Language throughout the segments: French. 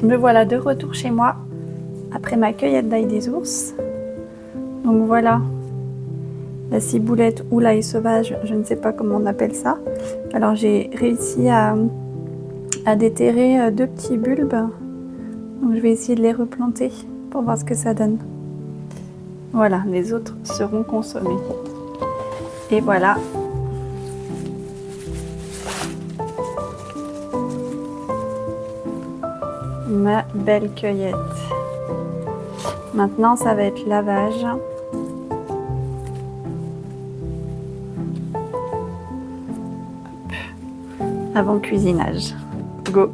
Me voilà de retour chez moi après ma cueillette d'ail des ours. Donc voilà la ciboulette ou l'ail sauvage, je ne sais pas comment on appelle ça. Alors j'ai réussi à déterrer 2 petits bulbes. Donc je vais essayer de les replanter pour voir ce que ça donne. Voilà, les autres seront consommés. Et voilà. Ma belle cueillette. Maintenant, ça va être lavage. Avant cuisinage. Go!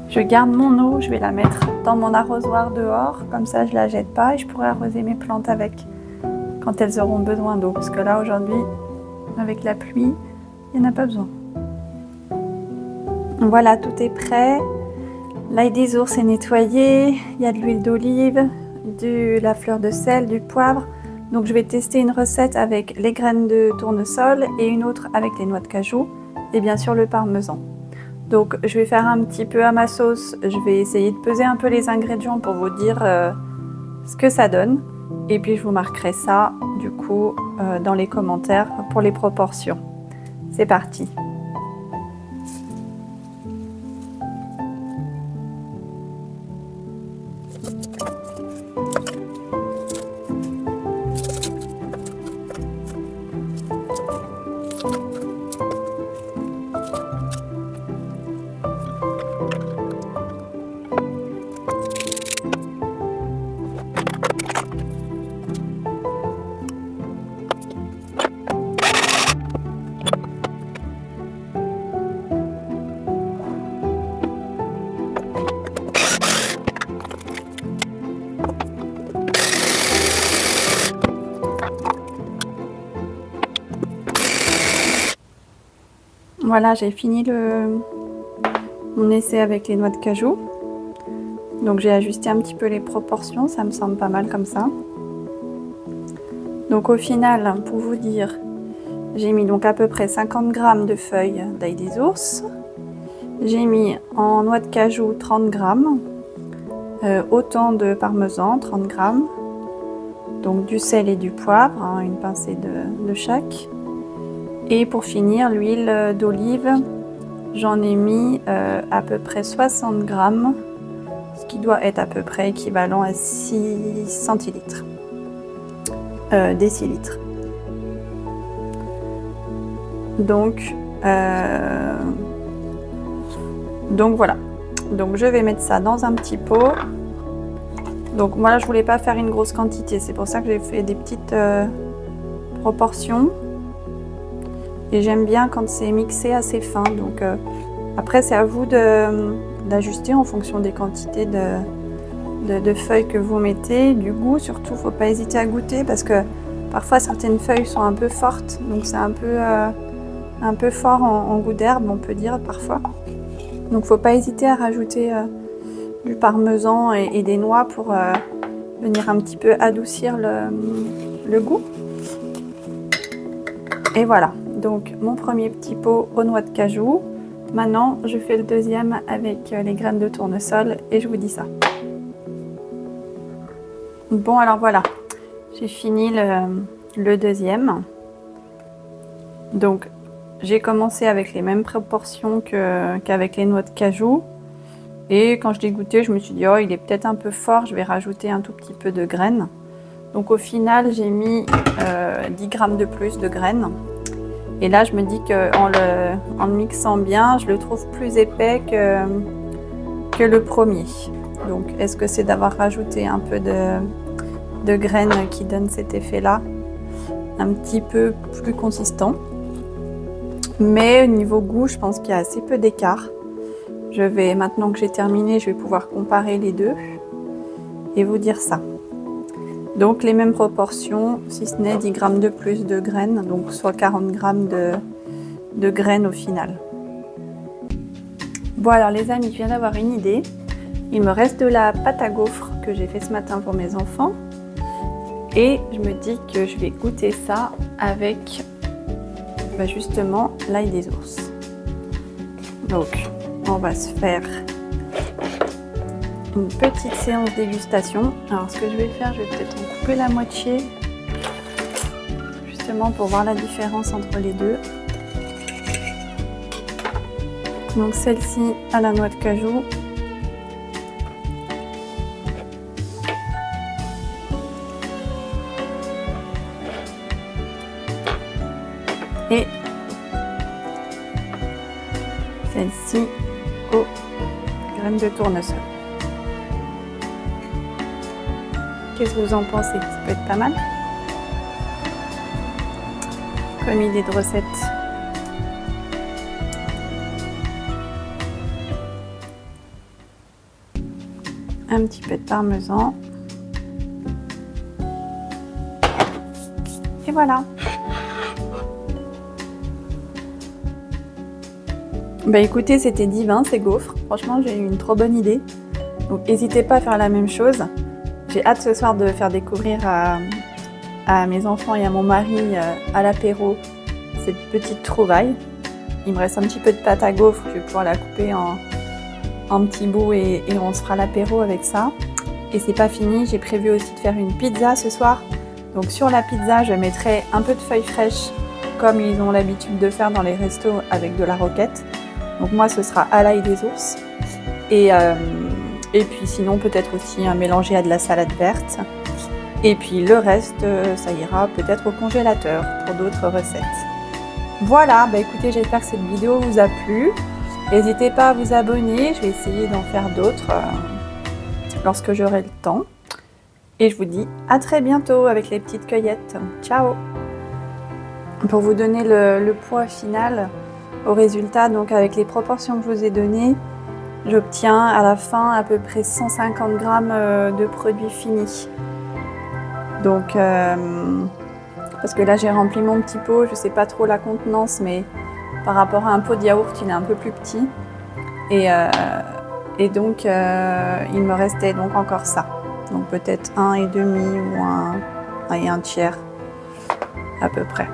Je garde mon eau, je vais la mettre dans mon arrosoir dehors, comme ça je la jette pas et je pourrai arroser mes plantes avec quand elles auront besoin d'eau. Parce que là aujourd'hui, avec la pluie, il n'y en a pas besoin. Voilà, tout est prêt. L'ail des ours est nettoyé, il y a de l'huile d'olive, de la fleur de sel, du poivre. Donc je vais tester une recette avec les graines de tournesol et une autre avec les noix de cajou et bien sûr le parmesan. Donc je vais faire un petit peu à ma sauce, je vais essayer de peser un peu les ingrédients pour vous dire ce que ça donne. Et puis je vous marquerai ça du coup dans les commentaires pour les proportions. C'est parti! Voilà, j'ai fini mon essai avec les noix de cajou. Donc j'ai ajusté un petit peu les proportions, ça me semble pas mal comme ça. Donc au final, pour vous dire, j'ai mis donc à peu près 50 g de feuilles d'ail des ours. J'ai mis en noix de cajou 30 g, autant de parmesan, 30 g. Donc du sel et du poivre, hein, une pincée de chaque. Et pour finir, l'huile d'olive, j'en ai mis à peu près 60 g, ce qui doit être à peu près équivalent à 6 centilitres, décilitres. Donc voilà. Donc je vais mettre ça dans un petit pot. Donc moi là, je voulais pas faire une grosse quantité, c'est pour ça que j'ai fait des petites proportions. Et j'aime bien quand c'est mixé assez fin. Donc après c'est à vous d'ajuster en fonction des quantités de feuilles que vous mettez. Du goût surtout, faut pas hésiter à goûter parce que parfois certaines feuilles sont un peu fortes. Donc c'est un peu fort en goût d'herbe, on peut dire parfois. Donc faut pas hésiter à rajouter du parmesan et des noix pour venir un petit peu adoucir le goût. Et voilà. Donc mon premier petit pot aux noix de cajou. Maintenant je fais le deuxième avec les graines de tournesol et je vous dis ça. Bon alors voilà, j'ai fini le deuxième. Donc j'ai commencé avec les mêmes proportions qu'avec les noix de cajou. Et quand je l'ai goûté, je me suis dit oh il est peut-être un peu fort, je vais rajouter un tout petit peu de graines. Donc au final j'ai mis 10 g de plus de graines. Et là, je me dis qu'en le mixant bien, je le trouve plus épais que le premier. Donc, est-ce que c'est d'avoir rajouté un peu de graines qui donne cet effet-là, un petit peu plus consistant. Mais au niveau goût, je pense qu'il y a assez peu d'écart. Maintenant que j'ai terminé, je vais pouvoir comparer les deux et vous dire ça. Donc les mêmes proportions, si ce n'est 10 g de plus de graines, donc soit 40 g de graines au final. Bon alors les amis, je viens d'avoir une idée. Il me reste de la pâte à gaufres que j'ai fait ce matin pour mes enfants. Et je me dis que je vais goûter ça avec justement l'ail des ours. Donc on va se faire une petite séance dégustation. Alors ce que je vais faire, je vais peut-être en couper la moitié, justement pour voir la différence entre les deux. Donc celle-ci à la noix de cajou. Et celle-ci aux graines de tournesol. Qu'est-ce que vous en pensez? Ça peut être pas mal. Comme idée de recette. Un petit peu de parmesan. Et voilà. Bah écoutez, c'était divin ces gaufres. Franchement, j'ai eu une trop bonne idée. Donc n'hésitez pas à faire la même chose. J'ai hâte ce soir de faire découvrir à mes enfants et à mon mari à l'apéro cette petite trouvaille. Il me reste un petit peu de pâte à gaufres. Je vais pouvoir la couper en petits bouts et on se fera l'apéro avec ça. Et c'est pas fini, j'ai prévu aussi de faire une pizza ce soir. Donc sur la pizza, je mettrai un peu de feuilles fraîches comme ils ont l'habitude de faire dans les restos avec de la roquette. Donc moi ce sera à l'ail des ours. Et puis sinon peut-être aussi un mélangé à de la salade verte. Et puis le reste, ça ira peut-être au congélateur pour d'autres recettes. Voilà, bah écoutez, j'espère que cette vidéo vous a plu. N'hésitez pas à vous abonner, je vais essayer d'en faire d'autres lorsque j'aurai le temps. Et je vous dis à très bientôt avec les petites cueillettes. Ciao! Pour vous donner le poids final au résultat, donc avec les proportions que je vous ai données, j'obtiens à la fin à peu près 150 g de produits finis. Donc, parce que là j'ai rempli mon petit pot, je sais pas trop la contenance, mais par rapport à un pot de yaourt, il est un peu plus petit. Et donc, il me restait donc encore ça. Donc peut-être 1,5 ou un tiers à peu près.